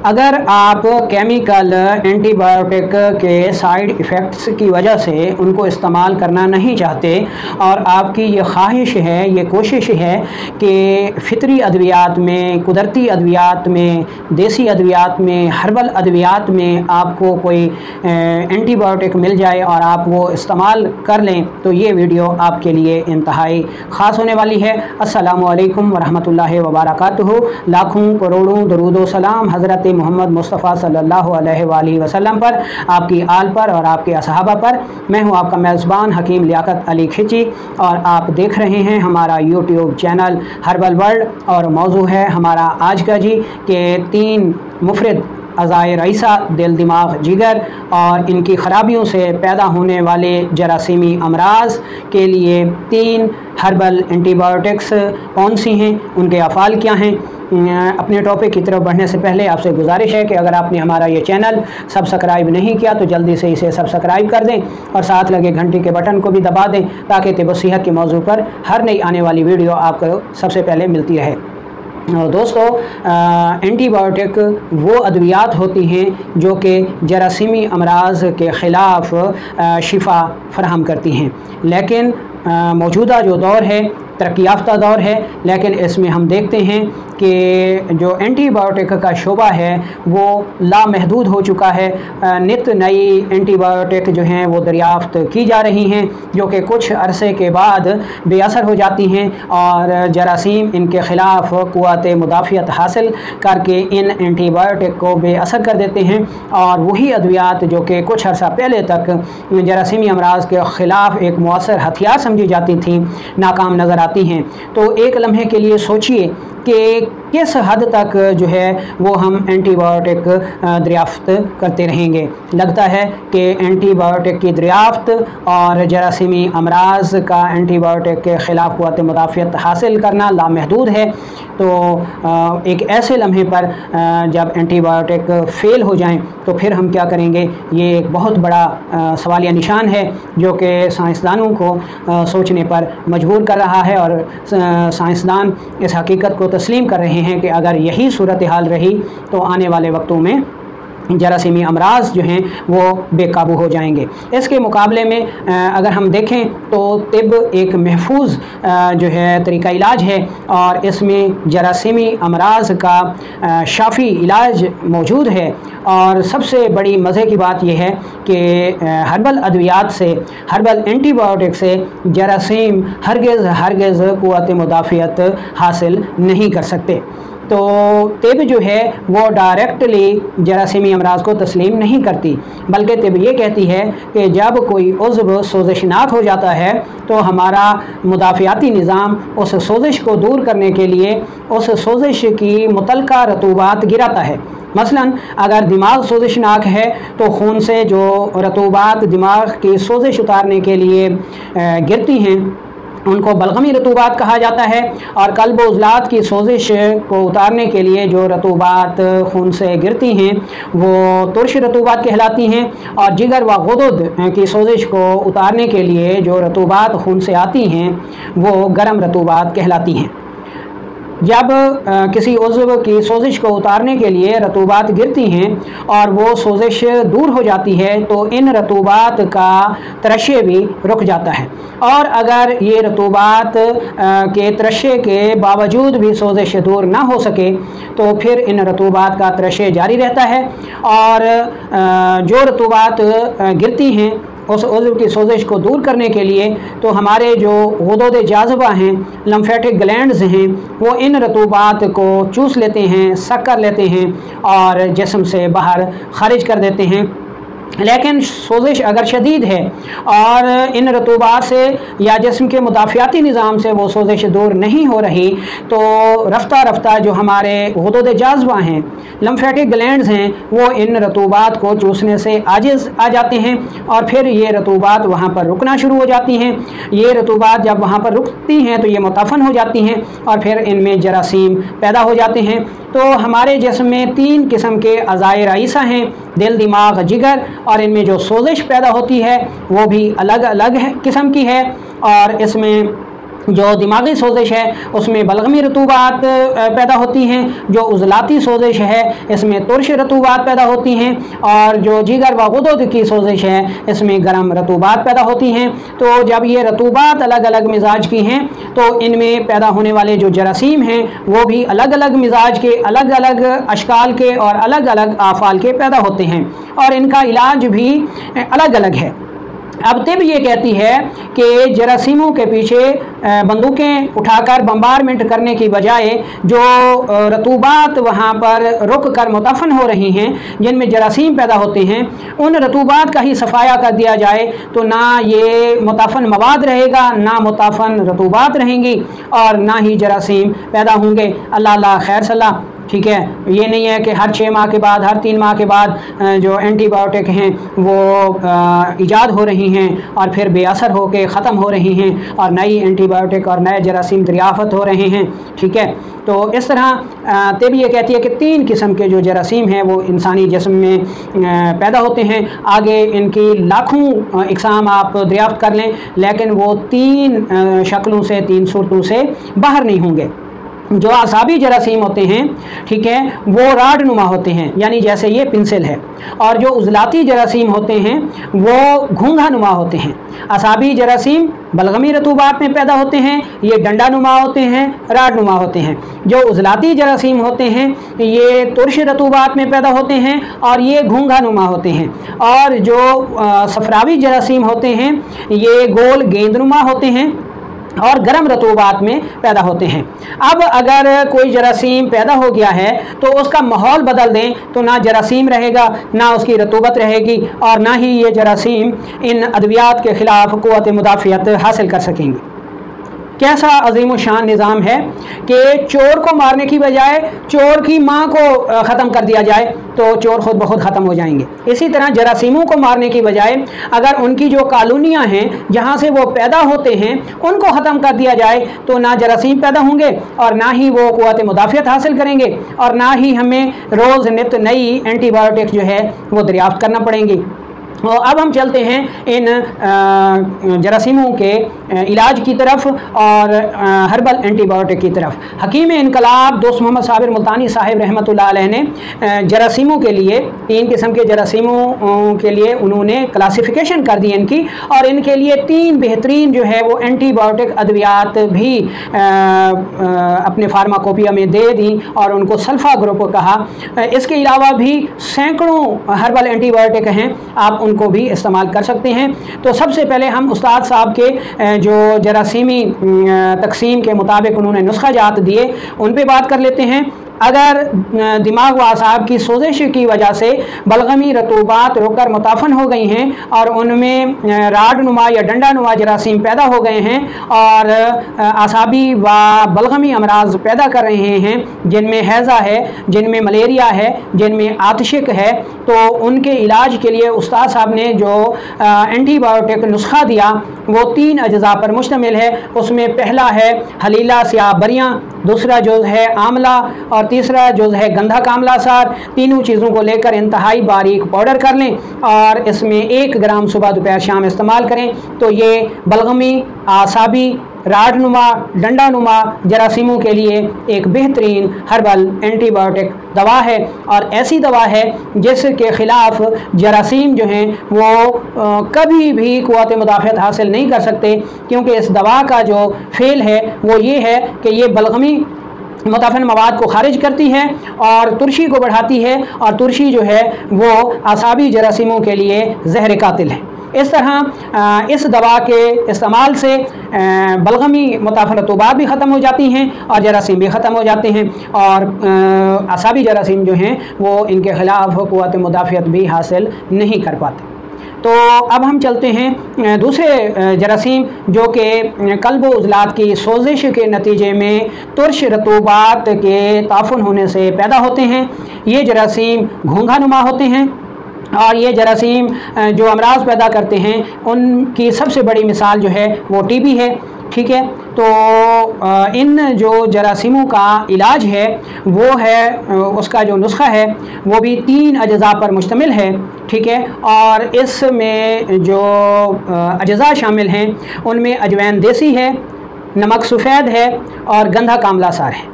अगर आप chemical antibiotic के साइड इफ़ेक्ट्स की वजह से उनको इस्तेमाल करना नहीं चाहते और आपकी ये ख्वाहिश है, ये कोशिश है कि फ़ितरी अद्वियात में, कुदरती अद्वियात में, देसी अद्वियात में, हर्बल अद्वियात में आपको कोई एंटीबायोटिक मिल जाए और आप वो इस्तेमाल कर लें, तो ये वीडियो आपके लिए इंतहाई ख़ास होने वाली है। अस्सलामु अलैकुम वरहमतुल्लाहि वबरकातुहू। लाखों करोड़ों दरूदो सलाम हज़रत मोहम्मद मुस्तफ़ा सल्लल्लाहु अलैहि वसल्लम पर, आपकी आल पर और आपके असहाबा पर। मैं हूं आपका मेज़बान हकीम लियाकत अली खिची और आप देख रहे हैं हमारा यूट्यूब चैनल हर्बल वर्ल्ड। और मौजू है हमारा आज का जी के 3 मुफरद अज़ाए रईसा दिल, दिमाग, जिगर और इनकी ख़राबियों से पैदा होने वाले जरासीमी अमराज के लिए 3 हर्बल एंटीबायोटिक्स कौन सी हैं, उनके अफ़ाल क्या हैं। अपने टॉपिक की तरफ बढ़ने से पहले आपसे गुजारिश है कि अगर आपने हमारा ये चैनल सब्सक्राइब नहीं किया तो जल्दी से इसे सब्सक्राइब कर दें और साथ लगे घंटी के बटन को भी दबा दें ताकि तिब सेहत के मौजू पर हर नई आने वाली वीडियो आपको सबसे पहले मिलती रहे। दोस्तों, एंटीबायोटिक वो अद्वियात होती हैं जो कि जरासीमी अमराज के ख़िलाफ़ शिफा फराहम करती हैं, लेकिन मौजूदा जो दौर है तरक्की याफ्ता दौर है, लेकिन इसमें हम देखते हैं कि जो एंटीबायोटिक का शोबा है वो लामहदूद हो चुका है। नित नई एंटीबायोटिक जो हैं वो दरियाफ़्त की जा रही हैं जो कि कुछ अरसे के बाद बेअसर हो जाती हैं और जरासीम इनके ख़िलाफ़ क़ुव्वत मुदाफ़ियत हासिल करके इन एंटीबायोटिक को बेअसर कर देते हैं और वही अद्वियात जो कि कुछ अर्सा पहले तक जरासीमी अमराज के ख़िलाफ़ एक मौसर हथियार समझी जाती थी, नाकाम नज़र आती हैं। तो एक लम्हे के लिए सोचिए कि किस हद तक जो है वो हम एंटीबायोटिक दरियाफ़्त करते रहेंगे। लगता है कि एंटीबायोटिक की दरियाफ़्त और जरासीमी अमराज का एंटीबायोटिक के ख़िलाफ़ क़ुव्वत मुदाफ़ियत हासिल करना लामहदूद है। तो एक ऐसे लम्हे पर जब एंटीबायोटिक फ़ेल हो जाएं तो फिर हम क्या करेंगे, ये एक बहुत बड़ा सवालिया निशान है जो कि साइंसदानों को सोचने पर मजबूर कर रहा है और साइंसदान इस हकीकत को तस्लीम कर रहे हैं कि अगर यही सूरत हाल रही तो आने वाले वक्तों में जरासीमी अमराज जो हैं वो बेकाबू हो जाएंगे। इसके मुकाबले में अगर हम देखें तो तिब एक महफूज जो है तरीका इलाज है और इसमें जरासीमी अमराज का शाफ़ी इलाज मौजूद है। और सबसे बड़ी मज़े की बात यह है कि हर्बल अद्वियात से, हर्बल एंटीबायोटिक से जरासीम हरगिज़ क़ुव्वत मुदाफ़ियत हासिल नहीं कर सकते। तो तिब जो है वो डायरेक्टली जरासीमी अमराज को तस्लीम नहीं करती, बल्कि तिब ये कहती है कि जब कोई उज़्व सोज़िशनाक हो जाता है तो हमारा मुदाफ़ियाती निज़ाम उस सोज़िश को दूर करने के लिए उस सोज़िश की मुतलका रतूबात गिराता है। मसलन अगर दिमाग सोज़िशनाक है तो खून से जो रतूबात दिमाग की सोज़िश उतारने के लिए गिरती हैं उनको बलगमी रतूबात कहा जाता है और कल्ब उज़लात की सोजिश को उतारने के लिए जो रतूबात खून से गिरती हैं वो तुर्श रतूबात कहलाती हैं और जिगर व गुदुद की सोजिश को उतारने के लिए जो रतूबात खून से आती हैं वो गर्म रतूबात कहलाती हैं। जब किसी उज़्व की सोजिश को उतारने के लिए रतूबात गिरती हैं और वो सोजिश दूर हो जाती है तो इन रतूबात का तरशे भी रुक जाता है। और अगर ये रतूबात के तरशे के बावजूद भी सोजिश दूर ना हो सके तो फिर इन रतूबात का तरशे जारी रहता है और जो रतूबात गिरती हैं उस उज़्व की सोजिश को दूर करने के लिए तो हमारे जो गुदूद जाज़बा हैं, लम्फेटिक ग्लैंड्स हैं, वो इन रतूबात को चूस लेते हैं, सक कर लेते हैं और जिस्म से बाहर खारिज कर देते हैं। लेकिन सोजिश अगर शदीद है और इन रतूबात से या जिस्म के मुदाफ़ियाती निज़ाम से वो सोजिश दूर नहीं हो रही तो रफ्ता रफ्ता जो हमारे गुदूद जाज़बा हैं, लम्फेटिक ग्लैंड्स हैं, वो इन रतूबात को चूसने से आजिज़ आ जाते हैं और फिर ये रतूबात वहाँ पर रुकना शुरू हो जाती हैं। ये रतूबात जब वहाँ पर रुकती हैं तो ये मुतफ़न हो जाती हैं और फिर इनमें जरासीम पैदा हो जाते हैं। तो हमारे जिस्म में 3 किस्म के अज़ाए रईसा हैं, दिल, दिमाग, जिगर, और इनमें जो सोजिश पैदा होती है वो भी अलग अलग किस्म की है और इसमें जो दिमागी सोजिश है उसमें बलगमी रतूबात पैदा होती हैं, जो उज़लाती सोजिश है इसमें तुर्श रतूबात पैदा होती हैं, और जो जिगर व गुदद की सोजिश है इसमें गर्म रतूबात पैदा होती हैं। तो जब ये रतूबात अलग अलग मिजाज की हैं तो इनमें पैदा होने वाले जो जरासीम हैं वो भी अलग अलग मिजाज के, अलग अलग अशकाल के और अलग अलग आफ़ाल के पैदा होते हैं, और इनका इलाज भी अलग अलग है। अब तिब ये कहती है कि जरासीमों के पीछे बंदूकें उठाकर बम्बारमेंट करने की बजाय जो रतूबात वहाँ पर रुक कर मुतफन हो रही हैं, जिनमें जरासीम पैदा होते हैं, उन रतूबात का ही सफाया कर दिया जाए तो ना ये मुतफन मवाद रहेगा, ना मुतफन रतूबात रहेंगी, और ना ही जरासीम पैदा होंगे। अल्लाह खैर सलाह। ठीक है, ये नहीं है कि हर 6 माह के बाद, हर 3 माह के बाद जो एंटीबायोटिक हैं वो ईजाद हो रही हैं और फिर बेअसर हो के ख़त्म हो रही हैं और नई एंटीबायोटिक और नए जरासीम दरियाफ़त हो रहे हैं। ठीक है, तो इस तरह तब ये कहती है कि 3 किस्म के जो जरासीम हैं वो इंसानी जिस्म में पैदा होते हैं। आगे इनकी लाखों इकसाम आप दरियाफ़त कर लें, लेकिन वो 3 शक्लों से, 3 सूरतों से बाहर नहीं होंगे। जो आसाबी जरासीम होते हैं, ठीक है, वो राड नुमा होते हैं, यानी जैसे ये पेंसिल है, और जो उज़लाती जरासीम होते हैं वो घूंघा नुमा होते हैं। आसाबी जरासीम बलगमी रतूबात में पैदा होते हैं, ये डंडा नुमा होते हैं, राड नुमा होते हैं। जो उज़लाती जरासीम होते हैं ये तुर्श रतूबात में पैदा होते हैं और ये घूंघा नुमा होते हैं। और जो सफरावी जरासीम होते हैं ये गोल गेंद नुमा होते हैं और गर्म रतूबात में पैदा होते हैं। अब अगर कोई जरासीम पैदा हो गया है तो उसका माहौल बदल दें तो ना जरासीम रहेगा, ना उसकी रतूबत रहेगी, और ना ही ये जरासीम इन अद्वियात के ख़िलाफ़ क़ुव्वत मुदाफ़ियत हासिल कर सकेंगे। कैसा अजीम शान निज़ाम है कि चोर को मारने की बजाय चोर की माँ को ख़त्म कर दिया जाए तो चोर खुद ब खुद ख़त्म हो जाएंगे। इसी तरह जरासीमों को मारने की बजाय अगर उनकी जो कॉलोनियाँ हैं जहाँ से वो पैदा होते हैं उनको ख़त्म कर दिया जाए तो ना जरासीम पैदा होंगे और ना ही वो क़ुव्वत मुदाफ़ियत हासिल करेंगे, और ना ही हमें रोज़ नित नई एंटीबायोटिक जो है वो दरियाफ़्त करना पड़ेंगी। और अब हम चलते हैं इन जरासीमों के इलाज की तरफ और हर्बल एंटीबायोटिक की तरफ। हकीम इनकलाब दोस्त मोहम्मद साबिर मुल्तानी साहिब रहमतुल्लाह अलैह ने जरासीमों के लिए 3 किस्म के जरासीमों के लिए उन्होंने क्लासिफिकेशन कर दी इनकी, और इनके लिए 3 बेहतरीन जो है वो एंटीबायोटिक अद्वियात भी अपने फार्माकोपिया में दे दी और उनको सल्फा ग्रुप कहा। इसके अलावा भी सैकड़ों हर्बल एंटीबायोटिक हैं, आप उनको भी इस्तेमाल कर सकते हैं। तो सबसे पहले हम उस्ताद साहब के जो जरासीमी तकसीम के मुताबिक उन्होंने नुस्खा जात दिए उन पे बात कर लेते हैं। अगर दिमाग व आसाब की सोजिश की वजह से बलगमी रतूबात रुककर मुताफन हो गई हैं और उनमें राड नुमा या डंडा नुमा जरासीम पैदा हो गए हैं और आसाबी व बलगमी अमराज पैदा कर रहे हैं, जिनमें हैज़ा है, जिनमें मलेरिया है, जिनमें आतशिक है, तो उनके इलाज के लिए उस्ताद साहब ने जो एंटीबायोटिक नुस्खा दिया वो 3 अज्जा पर मुश्तमिल है। उसमें पहला है हलीला स्याह बरियाँ, दूसरा जो है आमला और तीसरा जो है गंधा कामला सार। तीनों चीज़ों को लेकर इंतहाई बारीक पाउडर कर लें और इसमें 1 ग्राम सुबह दोपहर शाम इस्तेमाल करें। तो ये बलगमी, आसाबी, राडनुमा, डंडानुमा जरासीमों के लिए एक बेहतरीन हर्बल एंटीबायोटिक दवा है और ऐसी दवा है जिसके ख़िलाफ़ जरासीम जो हैं वो कभी भी क़ुव्वत मुदाफ़ियत हासिल नहीं कर सकते, क्योंकि इस दवा का जो फ़ेल है वो ये है कि ये बलगमी मुताफिन मवाद को खारिज करती है और तुर्शी को बढ़ाती है, और तुर्शी जो है वो आसाबी जरासीमों के लिए जहर कातिल है। इस तरह इस दवा के इस्तेमाल से बलगमी मुताफिन रतूबात भी ख़त्म हो जाती हैं और जरासीम भी ख़त्म हो जाते हैं, और आसाबी जरासीम जो हैं वो इनके ख़िलाफ़ क़ुव्वत मुदाफ़ियत भी हासिल नहीं कर पाते। तो अब हम चलते हैं दूसरे जरासीम जो कि कल्ब उज़लात की सोजिश के नतीजे में तुर्श रतूबात के ताफ़ुन होने से पैदा होते हैं। ये जरासीम घोंघा नुमा होते हैं और ये जरासीम जो अमराज पैदा करते हैं उनकी सबसे बड़ी मिसाल जो है वो टीबी है। ठीक है, तो इन जो जरासीमों का इलाज है वो है, उसका जो नुस्खा है वो भी 3 अज्जा पर मुश्तमिल है। ठीक है, और इसमें जो अज्जा शामिल हैं उनमें अजवैन देसी है, नमक सफ़ेद है और गंधा कामला सार है।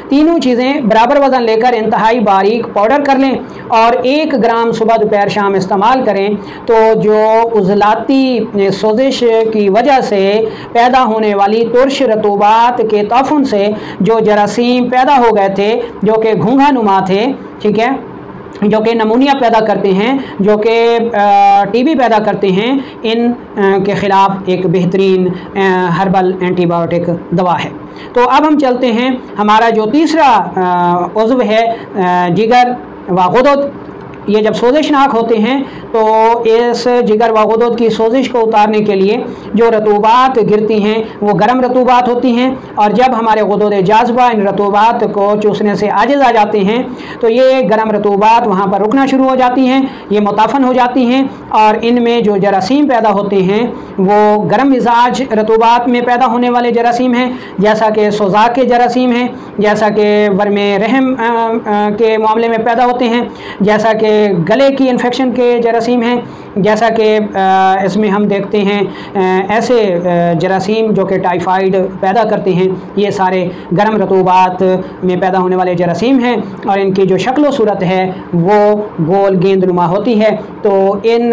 तीनों चीज़ें बराबर वज़न लेकर इंतहाई बारीक पाउडर कर लें और 1 ग्राम सुबह दोपहर शाम इस्तेमाल करें तो जो उज़लाती सोजिश की वजह से पैदा होने वाली तुर्श रतूबात के ताफुन से जो जरासीम पैदा हो गए थे, जो कि घूंघा नुमा थे, ठीक है, जो कि नमूनिया पैदा करते हैं, जो कि टीबी पैदा करते हैं, इन के ख़िलाफ़ एक बेहतरीन हर्बल एंटीबायोटिक दवा है। तो अब हम चलते हैं, हमारा जो तीसरा उज़्व है जिगर व गुदद। ये जब सोजिशनाक होते हैं तो इस जिगर व गुदद की सोजिश को उतारने के लिए जो रतूबात गिरती हैं वो गर्म रतूबात होती हैं, और जब हमारे गुदद जाज़बा इन रतूबात को चूसने से आजिज़ आ जाते हैं तो ये गर्म रतूबात वहाँ पर रुकना शुरू हो जाती हैं, ये मुताफ़न हो जाती हैं, और इनमें जो जरासीम पैदा होते हैं वो गर्म मिजाज रतूबात में पैदा होने वाले जरासीम हैं, जैसा कि सोज़ाक के जरासीम हैं, जैसा कि वर्मे रहम के मामले में पैदा होते हैं, जैसा कि गले की इन्फेक्शन के जरासीम हैं, जैसा कि इसमें हम देखते हैं ऐसे जरासीम जो कि टाइफाइड पैदा करते हैं। ये सारे गर्म रतूबात में पैदा होने वाले जरासीम हैं और इनकी जो शक्ल व सूरत है वो गोल गेंदनुमा होती है। तो इन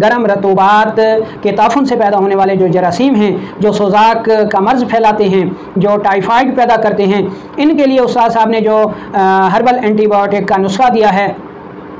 गर्म रतूबात के ताफुन से पैदा होने वाले जो जरासीम हैं, जो सोज़ाक का मर्ज़ फैलाते हैं, जो टाइफाइड पैदा करते हैं, इनके लिए उस्ताद साहब ने जो हर्बल एंटीबायोटिक का नुस्खा दिया है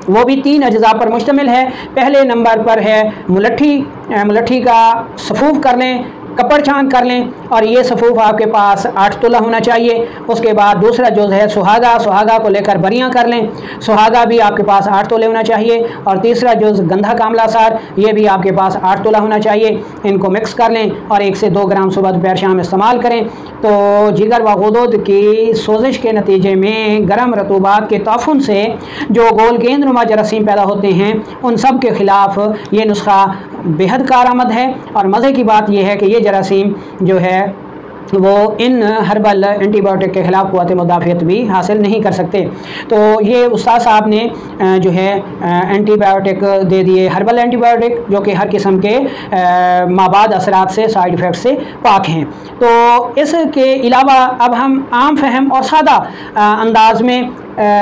वो भी 3 अज्जा पर मुश्तमिल है। पहले नंबर पर है मुलट्ठी। मुलट्ठी का सफ़ूफ़ कर लें, कपड़ छान कर लें, और ये सफ़ूफ़ आपके पास 8 तोला होना चाहिए। उसके बाद दूसरा जुज़ है सुहागा। सुहागा को लेकर बरियाँ कर लें, सुहागा भी आपके पास 8 तोले होना चाहिए। और तीसरा जुज़ गंधा कामला सार, ये भी आपके पास 8 तोला होना चाहिए। इनको मिक्स कर लें और 1 से 2 ग्राम सुबह दोपहर शाम इस्तेमाल करें। तो जिगर व गुदद की सोजिश के नतीजे में गर्म रतूबात के ताफुन से जो गोल गेंदनुमा जरासीम पैदा होते हैं, उन सब के ख़िलाफ़ ये नुस्खा बेहद कारआमद है। और मज़े की बात यह है कि ये जरासीम जो है वो इन हर्बल एंटीबायोटिक के ख़िलाफ़ क़ुव्वत मुदाफ़ियत भी हासिल नहीं कर सकते। तो ये उस्ताद साहब ने जो है एंटीबायोटिक दे दिए, हर्बल एंटीबायोटिक, जो कि हर किस्म के माबाद असरात से, साइड इफ़ेक्ट से पाक हैं। तो इसके अलावा अब हम आम फहम और सादा अंदाज में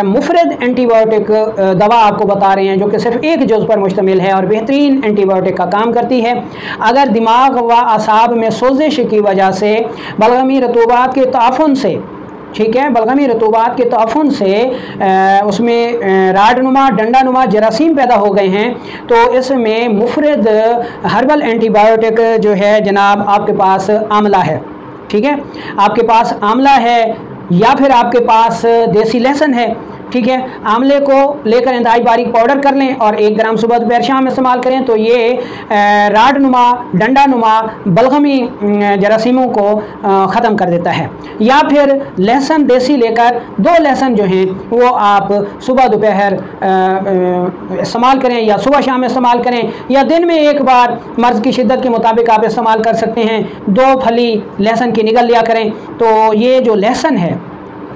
मुफरद एंटीबायोटिक दवा आपको बता रहे हैं, जो कि सिर्फ एक जुज़ पर मुश्तमिल है और बेहतरीन एंटीबायोटिक का काम करती है। अगर दिमाग व असाब में सोजिश की वजह से बलगमी रतूबात के ताफुन से, ठीक है, बलगमी रतूबात के ताफुन से उसमें राडनुमा डंडानुमा जरासीम पैदा हो गए हैं, तो इसमें मुफरद हर्बल एंटीबायोटिक जो है जनाब आपके पास आमला है। ठीक है, आपके पास आमला है या फिर आपके पास देसी लहसुन है। ठीक है, आमले को लेकर इंतहाई बारीक पाउडर कर लें और 1 ग्राम सुबह दोपहर शाम इस्तेमाल करें तो ये राडनुमा डंडानुमा बलगमी जरासीमों को ख़त्म कर देता है। या फिर लहसुन देसी लेकर 2 लहसुन जो हैं वो आप सुबह दोपहर इस्तेमाल करें या सुबह शाम इस्तेमाल करें, या दिन में 1 बार मर्ज़ की शिद्दत के मुताबिक आप इस्तेमाल कर सकते हैं। 2 फली लहसुन की निगल लिया करें। तो ये जो लहसुन है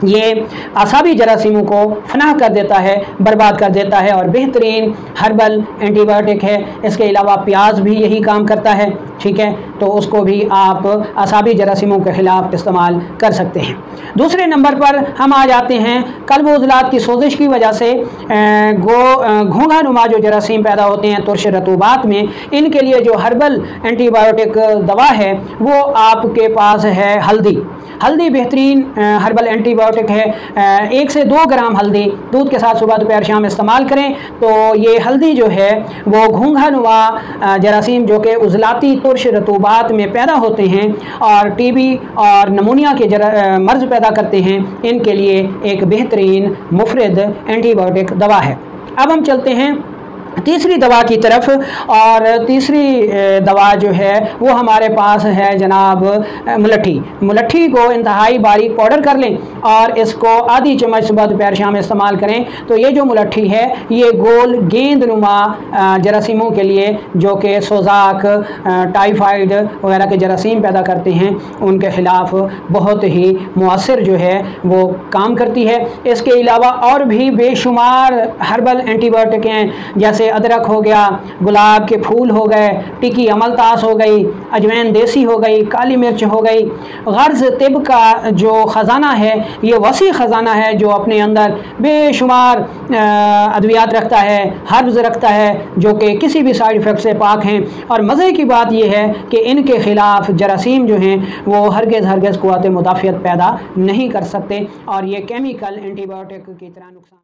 ये आसाबी जरासीमों को फनाह कर देता है, बर्बाद कर देता है और बेहतरीन हर्बल एंटीबायोटिक है। इसके अलावा प्याज भी यही काम करता है। ठीक है, तो उसको भी आप आसाबी जरासीमों के ख़िलाफ़ इस्तेमाल कर सकते हैं। दूसरे नंबर पर हम आ जाते हैं कल्ब उज़लात की सोजिश की वजह से घोंघा नुमा जो जरासीम पैदा होते हैं तुर्श रतूबात में, इनके लिए जो हर्बल एंटीबायोटिक दवा है वो आपके पास है हल्दी। हल्दी बेहतरीन हर्बल एंटीबायोटिक है। 1 से 2 ग्राम हल्दी दूध के साथ सुबह दोपहर शाम इस्तेमाल करें तो ये हल्दी जो है वो घोंघा नुमा जरासीम जो कि उज़लाती तुर्श रतूबात में पैदा होते हैं और टीबी और नमूनिया के मर्ज़ पैदा करते हैं, इनके लिए एक बेहतरीन मुफरद एंटीबायोटिक दवा है। अब हम चलते हैं तीसरी दवा की तरफ, और तीसरी दवा जो है वो हमारे पास है जनाब मुलट्ठी। मुलट्ठी को इंतहाई बारीक पाउडर कर लें और इसको आधी चम्मच सुबह दोपहर शाम इस्तेमाल करें तो ये जो मुलट्ठी है ये गोल गेंदनुमा जरासीमों के लिए, जो कि सोज़ाक टाइफाइड वगैरह के जरासीम पैदा करते हैं, उनके ख़िलाफ़ बहुत ही मुअस्सिर जो है वो काम करती है। इसके अलावा और भी बेशुमार हर्बल एंटीबायोटिक हैं, जैसे जैसे अदरक हो गया, गुलाब के फूल हो गए, टिकी अमलतास हो गई, अजवैन देसी हो गई, काली मिर्च हो गई। गर्ज़ तिब का जो ख़जाना है ये वसी ख़जाना है जो अपने अंदर बेशुमार अद्वियात रखता है, हर्ब्स रखता है, जो कि किसी भी साइड इफ़ेक्ट से पाक हैं। और मज़े की बात यह है कि इनके ख़िलाफ़ जरासीम जो हैं वो हरगिज़ क़ुव्वत मुदाफ़ियत पैदा नहीं कर सकते और ये केमिकल एंटीबायोटिक की तरह नुकसान